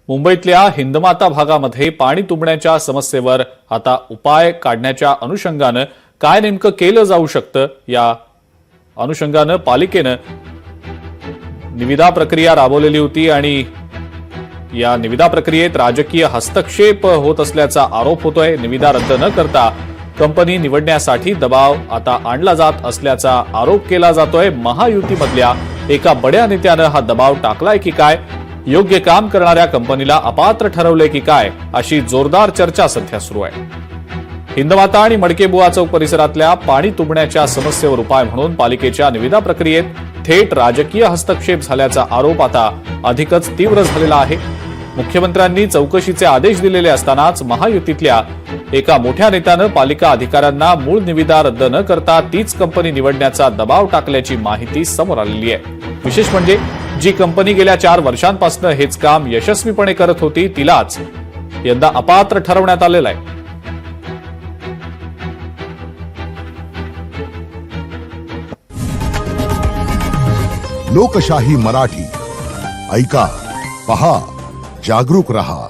मुंबईतल्या हिंदमाता भागामध्ये पाणी तुंबण्याच्या समस्येवर आता उपाय काढण्याच्या अनुषंगानं काय नेमकं केलं जाऊ शकतं या अनुषंगानं पालिकेनं निविदा प्रक्रिया राबवलेली होती आणि या निविदा प्रक्रियेत राजकीय हस्तक्षेप होत असल्याचा आरोप होतोय। निविदा रद्द न करता कंपनी निवडण्यासाठी दबाव आता आणला जात असल्याचा आरोप केला जातोय। महायुतीमधल्या एका बड्या नेत्यानं हा दबाव टाकलाय की काय, योग्य काम करणाऱ्या कंपनीला अपात्र ठरवले की काय, अशी जोरदार चर्चा सध्या सुरू आहे। हिंदमाता आणि मडकेबुवा चौक परिसरातल्या पाणी तुंबण्याच्या समस्येवर उपाय म्हणून पालिकेच्या निविदा प्रक्रियेत थेट राजकीय हस्तक्षेप झाल्याचा आरोप आता अधिकच तीव्र झालेला आहे। मुख्यमंत्र्यांनी चौकशीचे आदेश दिलेले असतानाच महायुतीतल्या एका मोठ्या नेत्यानं पालिका अधिकाऱ्यांना मूळ निविदा रद्द न करता तीच कंपनी निवडण्याचा दबाव टाकल्याची माहिती समोर आलेली आहे। विशेष म्हणजे जी कंपनी गेल्या 4 वर्षांपासून हेच काम यशस्वीपणे करत होती तिलाच यंदा अपात्र ठरवण्यात आलेलं आहे। लोकशाही मराठी ऐका, पहा, जागरूक रहा।